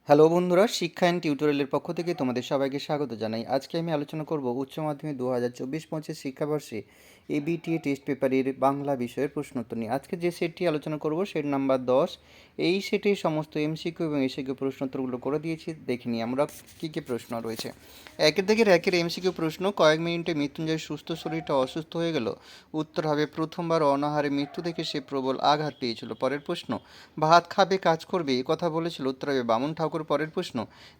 Hello বন্ধুরা, শিক্ষা and টিউটোরিয়ালের পক্ষ থেকে তোমাদের সবাইকে স্বাগত জানাই। আজকে আমি আলোচনা করব উচ্চ মাধ্যমিক 2024-25 শিক্ষাবর্ষে এবিটিএ টেস্ট পেপারের বাংলা বিষয়ের প্রশ্নোত্তর নিয়ে। আজকে যে সেটটি আলোচনা করব সেট নাম্বার 10। এই সেটে সমস্ত এমসিকিউ এবং এসিকিউ প্রশ্নোত্তরগুলো করে দিয়েছি। দেখে নিই আমরা কী কী প্রশ্ন রয়েছে। একের এমসিকিউ প্রশ্ন, কয়েক মিনিটে মৃত্যুঞ্জয়ের সুস্থ শরীরটা অসুস্থ হয়ে গেল। উত্তর হবে, প্রথমবার অনাহারে মৃত্যু দেখে সে প্রবল আঘাত পেয়েছিল। পরের প্রশ্ন, ভাত খাবে কাজ করবে এ কথা বলেছিল। উত্তর হবে বামুন ঠাকুর। পরের প্রশ্ন,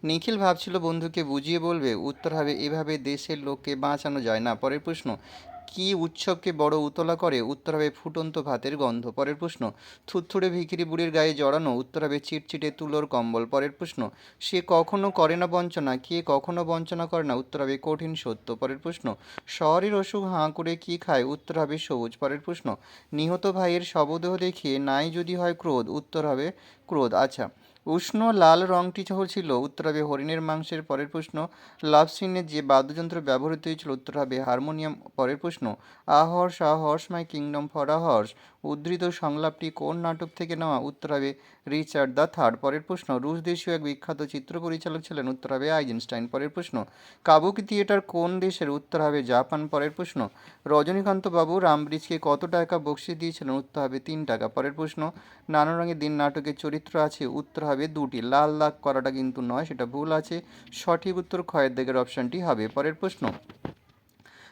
নিখিল ভাবছিল বন্ধুকে বুঝিয়ে বলবে। উত্তর হবে এভাবে দেশের লোককে বাঁচানো যায় না। পরের প্রশ্ন, কি উৎসবকে বড় উতলা করে। উত্তর হবে ফুটন্ত ভাতের গন্ধ। পরের প্রশ্ন, থুতথুড়ে ভিখিরি বুড়ির গায়ে জড়ানো। উত্তর হবে চিটচিটে তুলোর কম্বল। পরের প্রশ্ন, সে কখনো করে না বঞ্চনা, কে কখনো বঞ্চনা করে না। উত্তর হবে কঠিন সত্য। পরের প্রশ্ন, শহরের অসুখ হাঁ করে কি খায়। উত্তর হবে সবুজ। পরের প্রশ্ন, নিহত ভাইয়ের শবদেহ দেখে নাই যদি হয় ক্রোধ। উত্তর হবে ক্রোধ। আচ্ছা, উষ্ণ লাল রংটি ছিল। উত্তর হবে হরিণের মাংসের। পরের প্রশ্ন, লাভ সিনে যে বাদ্যযন্ত্র ব্যবহৃত হয়েছিল। উত্তর হবে হারমোনিয়াম। পরের প্রশ্ন, a horse a horse my kingdom for a horse উদ্ধৃত সংলাপটি কোন নাটক থেকে নেওয়া। উত্তর হবে রিচার্ড দ্য থার্ড। পরের প্রশ্ন, রুশ দেশীয় এক বিখ্যাত চিত্র পরিচালক ছিলেন। উত্তর হবে আইজেনস্টাইন। পরের প্রশ্ন, কাবুকি থিয়েটার কোন দেশের। উত্তর হবে জাপান। পরের প্রশ্ন, রজনীকান্ত বাবু রামব্রিজকে কত টাকা বকশিশ দিয়েছিলেন। উত্তর হবে 3 টাকা। পরের প্রশ্ন, নানা রঙের দিন নাটকের চরিত্র আছে। উত্তর হবে 2টি। লাল দাগ করাটা কিন্তু নয়, সেটা ভুল আছে। সঠিক উত্তর ক্ষয়ের দিকের অপশানটি হবে। পরের প্রশ্ন,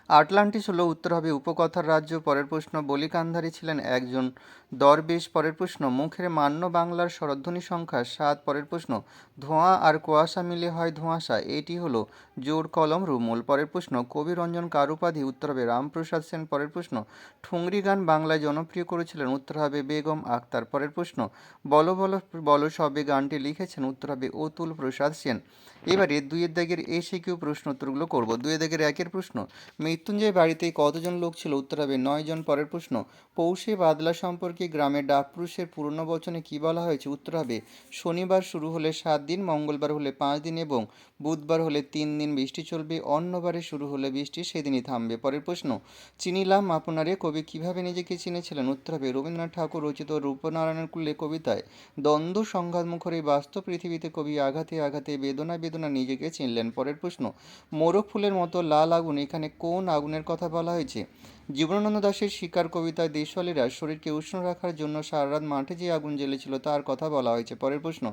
আটলান্টিস হলো। উত্তর হবে উপকথার রাজ্য। পরের প্রশ্ন, বলি কান্ধারী ছিলেন একজন দরবেশ। পরের প্রশ্ন, মুখের মান্য বাংলার স্বরধ্বনি সংখ্যা 7। পরের প্রশ্ন, ধোঁয়া আর কুয়াশা মিলে হয় ধোঁয়াশা, এটি হলো জোর কলম রুমুল। পরের প্রশ্ন, কবি রঞ্জন কার উপাধি। উত্তর হবে রামপ্রসাদ সেন। পরের প্রশ্ন, ঠুংরি গান বাংলায় জনপ্রিয় করেছিলেন। উত্তর হবে বেগম আক্তার। পরের প্রশ্ন, বলো বলো বলো সবে গানটি লিখেছেন। উত্তর হবে অতুল প্রসাদ সেন। এবারে 2-এর দাগের এসিকিউ প্রশ্ন উত্তরগুলো করব। 2-এর দাগের 1-এর প্রশ্ন, মৃত্যুঞ্জয় বাড়িতে কতজন লোক ছিল। উত্তর হবে 9 জন। পরের প্রশ্ন, পৌষে বাদলা সম্পর্কে গ্রামের ডাকপুরুষের পুরনো বচনে কি বলা হয়েছে। উত্তর হবে শনিবার শুরু হলে 7 দিন, মঙ্গলবার হলে 5 দিন এবং বুধবার হলে 3 দিন বৃষ্টি চলবে, অন্যবারে শুরু হলে বৃষ্টি সেদিনই থামবে। পরের প্রশ্ন, চিনিলাম আপনারে কবি কিভাবে নিজেকে চিনেছিলেন। উত্তর হবে রবীন্দ্রনাথ ঠাকুর রচিত রূপনারায়ণের কুলে কবিতায় দ্বন্দ্ব সংঘাত মুখর এই বাস্তব পৃথিবীতে কবি আঘাতে আঘাতে বেদনা বেদনা নিজেকে চিনলেন। পরের প্রশ্ন, মোরগ ফুলের মতো লাল আগুন, এখানে কোন আগুনের কথা বলা হয়েছে। জীবনানন্দ দাশের শিকার কবিতায় দেশওয়ালিরা শরীরকে উষ্ণ রাখার জন্য সারারাত মাঠে যে আগুন জ্বেলেছিল তার কথা বলা হয়েছে। পরের প্রশ্ন,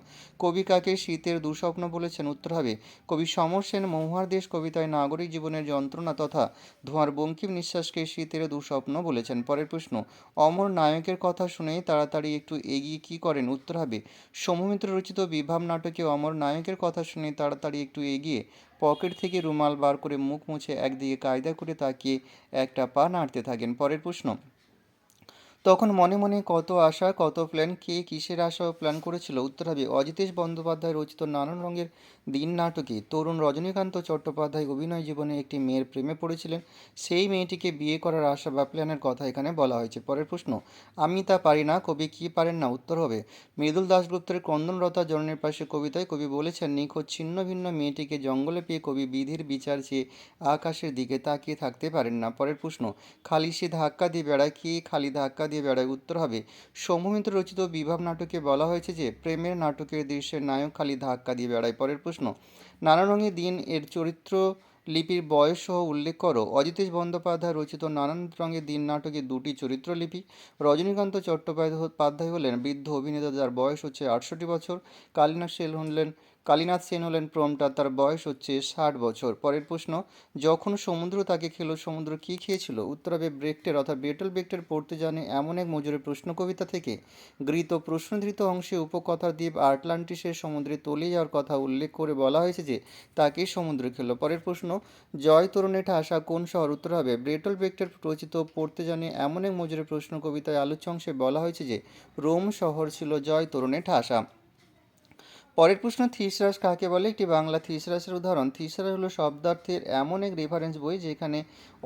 কবি কাকে শীতের দুঃস্বপ্ন বলেছেন। উত্তর হবে কবি সমর সেন মহুয়ার দেশ কবিতায় নাগরিক জীবনের যন্ত্রণা তথা ধোঁয়ার বঙ্কিম নিঃশ্বাসকে শীতের দুঃস্বপ্ন বলেছেন। পরের প্রশ্ন, অমর নায়কের কথা শুনেই তাড়াতাড়ি একটু এগিয়ে কি করেন। উত্তর হবে সৌমিত্র রচিত বিভাব নাটকে অমর নায়কের কথা শুনে তাড়াতাড়ি একটু এগিয়ে পকেট থেকে রুমাল বার করে মুখ মুছে একদিকে কায়দা করে তাকিয়ে একটা পা নাড়তে থাকেন। পরের প্রশ্ন, তখন মনে মনে কত আশা কত প্ল্যান, কে কিসের আশা ও প্ল্যান করেছিল। উত্তর হবে অজিতেশ বন্দ্যোপাধ্যায় রচিত নানান রঙের দিন নাটকে তরুণ রজনীকান্ত চট্টোপাধ্যায় অভিনয় জীবনে একটি মেয়ের প্রেমে পড়েছিলেন। সেই মেয়েটিকে বিয়ে করার আশা বা প্ল্যানের কথা এখানে বলা হয়েছে। পরের প্রশ্ন, আমি তা পারি না কবি কি পারেন না। উত্তর হবে মৃদুল দাশগুপ্তের ক্রন্দনরতা জননের পাশে কবিতায় কবি বলেছেন, নিখোঁজ ছিন্ন ভিন্ন মেয়েটিকে জঙ্গলে পেয়ে কবি বিধির বিচার চেয়ে আকাশের দিকে তাকিয়ে থাকতে পারেন না। পরের প্রশ্ন, খালি সে ধাক্কা দিয়ে বেড়ায়, কে খালি ধাক্কা দিয়ে বেড়ায়। উত্তর হবে সৌম্যমিত্র রচিত বিভাব নাটকে বলা হয়েছে যে প্রেমের নাটকের দৃশ্যের নায়ক খালি ধাক্কা দিয়ে বেড়ায়। পরের প্রশ্ন, নানা রঙের দিন এর চরিত্র লিপির বয়স সহ উল্লেখ করো। অজিতেশ বন্দ্যোপাধ্যায় রচিত নানান রঙের দিন নাটকে 2টি চরিত্রলিপি। রজনীকান্ত চট্টোপাধ্যায় হলেন বৃদ্ধ অভিনেতা যার বয়স হচ্ছে 68 বছর। কালীনাথ সেন হলেন প্রমটার, তার বয়স হচ্ছে 60 বছর। পরের প্রশ্ন, যখন সমুদ্র তাকে খেলো সমুদ্র কি খেয়েছিল। উত্তর হবে ব্রেকটের অর্থাৎ বেটল ব্রেকটের পড়তে জানে এমন এক মজুরের প্রশ্ন কবিতা থেকে গৃহীত প্রশ্নধৃত অংশে উপকথার দ্বীপ আটলান্টিসের সমুদ্রে তলিয়ে যাওয়ার কথা উল্লেখ করে বলা হয়েছে যে তাকে সমুদ্র খেলো। পরের প্রশ্ন, জয় তরুণে ঠাসা কোন শহর। উত্তর হবে ব্রেটল ব্রেকটের রচিত পড়তে জানে এমন এক মজুরের প্রশ্ন কবিতায় আলোচ্য অংশে বলা হয়েছে যে রোম শহর ছিল জয় তরুণে ঠাসা। পরের প্রশ্ন, থিসরাস কাকে বলে। একটি বাংলা থিসরাসের উদাহরণ, থিসরাস হলো শব্দার্থের এমন এক রেফারেন্স বই যেখানে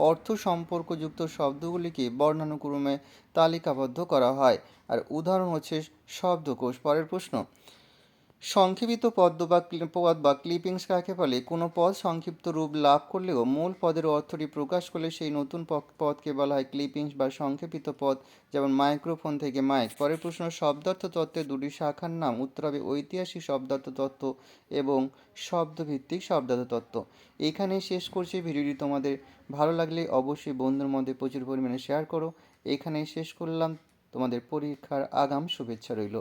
অর্থ সম্পর্কযুক্ত শব্দগুলিকে বর্ণানুক্রমে তালিকাবদ্ধ করা হয়। আর উদাহরণ হচ্ছে শব্দকোষ। পরের প্রশ্ন, সংক্ষেপিত পদ বা ক্লিপিংস কাকে বলে? কোনো পদ সংক্ষিপ্ত রূপ লাভ করলেও মূল পদের অর্থটি প্রকাশ করলে সেই নতুন পদকে বলা হয় ক্লিপিংস বা সংক্ষেপিত পদ। যেমন মাইক্রোফোন থেকে মাইক। পরের প্রশ্ন, শব্দার্থ তত্ত্বের দুটি শাখার নাম। উত্তর হবে ঐতিহাসিক শব্দার্থ তত্ত্ব এবং শব্দভিত্তিক শব্দার্থ তত্ত্ব। এখানেই শেষ করছি ভিডিওটি। তোমাদের ভালো লাগলে অবশ্যই বন্ধুর মধ্যে প্রচুর পরিমাণে শেয়ার করো। এখানেই শেষ করলাম। তোমাদের পরীক্ষার আগাম শুভেচ্ছা রইল।